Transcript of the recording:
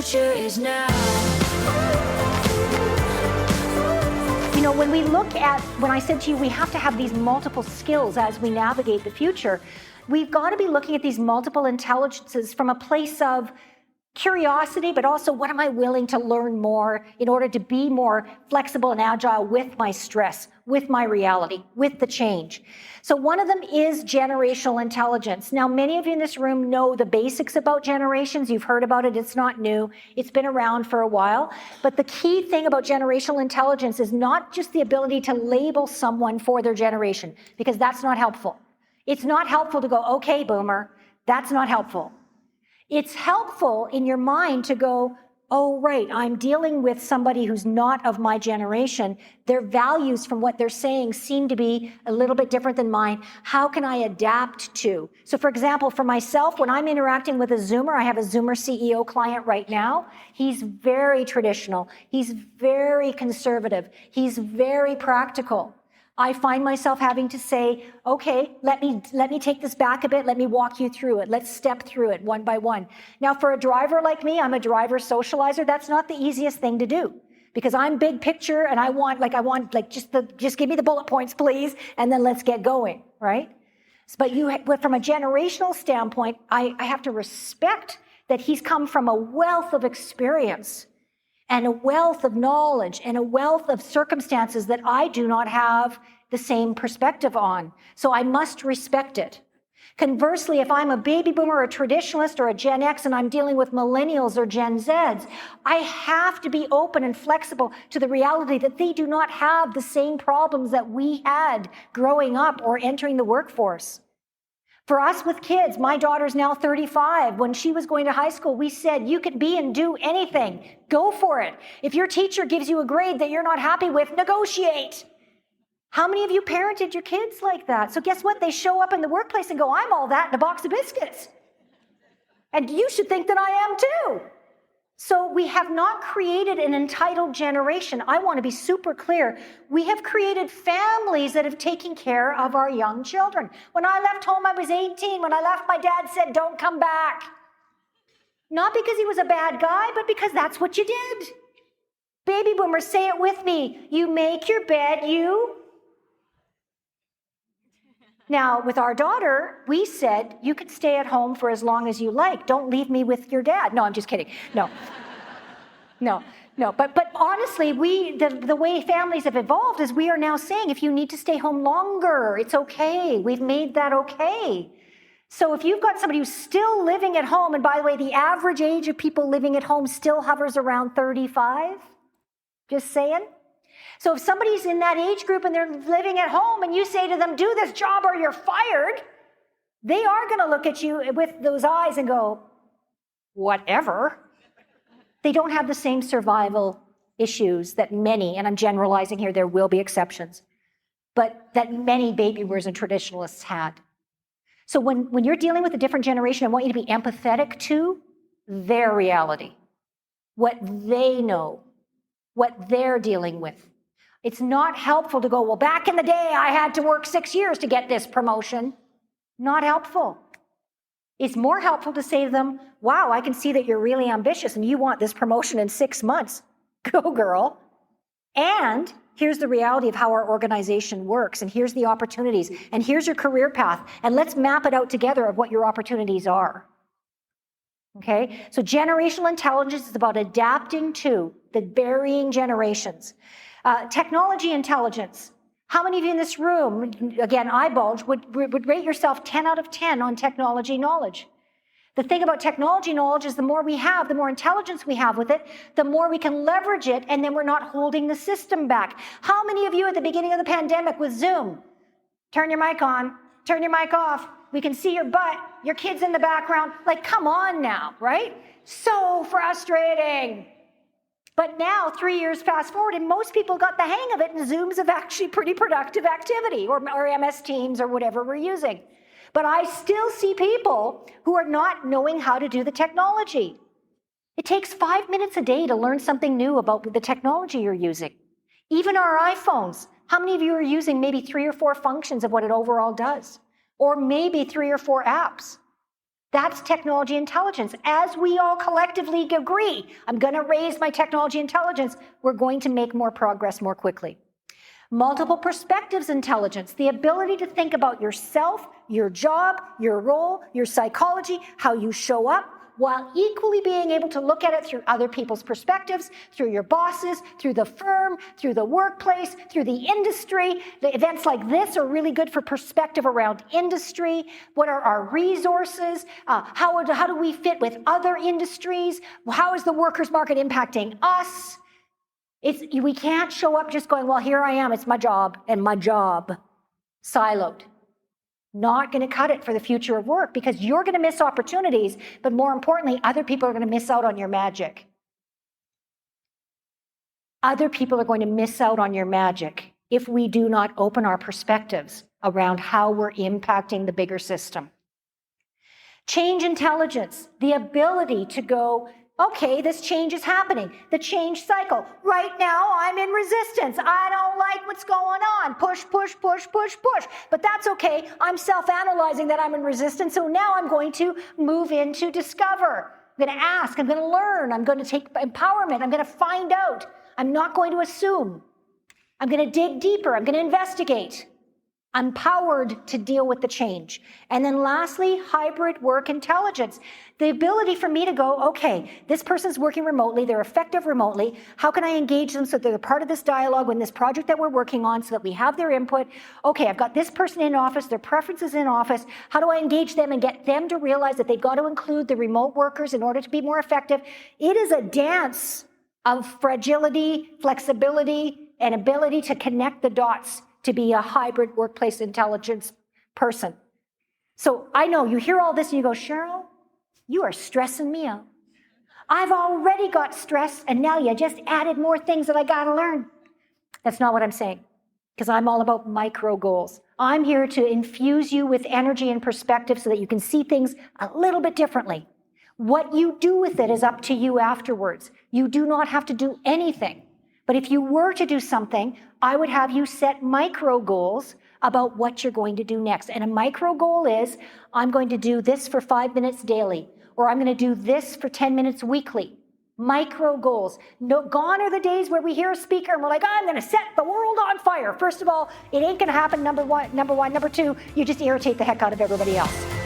future is now. You know, when we look at, when I said to you, we have to have these multiple skills as we navigate the future, we've got to be looking at these multiple intelligences from a place of curiosity, but also what am I willing to learn more in order to be more flexible and agile with my stress, with my reality, with the change. So one of them is generational intelligence. Now, many of you in this room know the basics about generations. You've heard about it. It's not new. It's been around for a while. But the key thing about generational intelligence is not just the ability to label someone for their generation, because that's not helpful. It's not helpful to go, okay, boomer. That's not helpful. It's helpful in your mind to go, oh, right, I'm dealing with somebody who's not of my generation. Their values from what they're saying seem to be a little bit different than mine. How can I adapt to? So for example, for myself, when I'm interacting with a Zoomer, I have a Zoomer CEO client right now. He's very traditional. He's very conservative. He's very practical. I find myself having to say, okay, let me take this back a bit. Let me walk you through it. Let's step through it one by one. Now, for a driver like me, I'm a driver socializer. That's not the easiest thing to do because I'm big picture and I want just give me the bullet points, please. And then let's get going, right? But from a generational standpoint, I have to respect that he's come from a wealth of experience and a wealth of knowledge and a wealth of circumstances that I do not have the same perspective on. So I must respect it. Conversely, if I'm a baby boomer or a traditionalist or a Gen X and I'm dealing with millennials or Gen Zs, I have to be open and flexible to the reality that they do not have the same problems that we had growing up or entering the workforce. For us with kids, my daughter's now 35. When she was going to high school, we said, you could be and do anything. Go for it. If your teacher gives you a grade that you're not happy with, negotiate. How many of you parented your kids like that? So guess what? They show up in the workplace and go, I'm all that in a box of biscuits. And you should think that I am too. So we have not created an entitled generation. I want to be super clear. We have created families that have taken care of our young children. When I left home, I was 18. When I left, my dad said, don't come back. Not because he was a bad guy, but because that's what you did. Baby boomers, say it with me. You make your bed, you... Now, with our daughter, we said, you can stay at home for as long as you like. Don't leave me with your dad. No, I'm just kidding. No. But honestly, the way families have evolved is we are now saying, if you need to stay home longer, it's okay. We've made that okay. So if you've got somebody who's still living at home, and by the way, the average age of people living at home still hovers around 35, just saying. So if somebody's in that age group and they're living at home and you say to them, do this job or you're fired, they are going to look at you with those eyes and go, whatever. They don't have the same survival issues that many, and I'm generalizing here, there will be exceptions, but that many baby boomers and traditionalists had. So when you're dealing with a different generation, I want you to be empathetic to their reality, what they know, what they're dealing with. It's not helpful to go, well, back in the day, I had to work 6 years to get this promotion. Not helpful. It's more helpful to say to them, wow, I can see that you're really ambitious and you want this promotion in 6 months. Go, girl. And here's the reality of how our organization works, and here's the opportunities, and here's your career path, and let's map it out together of what your opportunities are. Okay? So generational intelligence is about adapting to the varying generations. Technology intelligence. How many of you in this room, again, eyebulge, would rate yourself 10 out of 10 on technology knowledge? The thing about technology knowledge is the more we have, the more intelligence we have with it, the more we can leverage it, and then we're not holding the system back. How many of you at the beginning of the pandemic with Zoom? Turn your mic on, turn your mic off. We can see your butt, your kids in the background. Like, come on now, right? So frustrating. But now, 3 years fast forward, and most people got the hang of it, and Zoom's of actually pretty productive activity, or MS Teams, or whatever we're using. But I still see people who are not knowing how to do the technology. It takes 5 minutes a day to learn something new about the technology you're using. Even our iPhones. How many of you are using maybe 3 or 4 functions of what it overall does? Or maybe 3 or 4 apps? That's technology intelligence. As we all collectively agree, I'm going to raise my technology intelligence, we're going to make more progress more quickly. Multiple perspectives intelligence, the ability to think about yourself, your job, your role, your psychology, how you show up, while equally being able to look at it through other people's perspectives, through your bosses, through the firm, through the workplace, through the industry. The events like this are really good for perspective around industry. What are our resources? How do we fit with other industries? How is the workers' market impacting us? We can't show up just going, well, here I am, it's my job, and my job, siloed. Not going to cut it for the future of work, because you're going to miss opportunities, but more importantly, other people are going to miss out on your magic. Other people are going to miss out on your magic if we do not open our perspectives around how we're impacting the bigger system. Change intelligence, the ability to go, okay, this change is happening. The change cycle. Right now, I'm in resistance. I don't like what's going on. Push, push, push, push, push. But that's okay. I'm self-analyzing that I'm in resistance. So now I'm going to move into discover. I'm going to ask. I'm going to learn. I'm going to take empowerment. I'm going to find out. I'm not going to assume. I'm going to dig deeper. I'm going to investigate. I'm empowered to deal with the change. And then lastly, hybrid work intelligence. The ability for me to go, okay, this person's working remotely, they're effective remotely. How can I engage them so that they're part of this dialogue in this project that we're working on so that we have their input? Okay, I've got this person in office, their preferences in office. How do I engage them and get them to realize that they've got to include the remote workers in order to be more effective? It is a dance of fragility, flexibility, and ability to connect the dots to be a hybrid workplace intelligence person. So I know you hear all this and you go, Cheryl, you are stressing me out. I've already got stress and now you just added more things that I got to learn. That's not what I'm saying, because I'm all about micro goals. I'm here to infuse you with energy and perspective so that you can see things a little bit differently. What you do with it is up to you afterwards. You do not have to do anything. But if you were to do something, I would have you set micro goals about what you're going to do next. And a micro goal is, I'm going to do this for 5 minutes daily, or I'm going to do this for 10 minutes weekly. Micro goals. No, gone are the days where we hear a speaker and we're like, I'm going to set the world on fire. First of all, it ain't going to happen, number one. Number two, you just irritate the heck out of everybody else.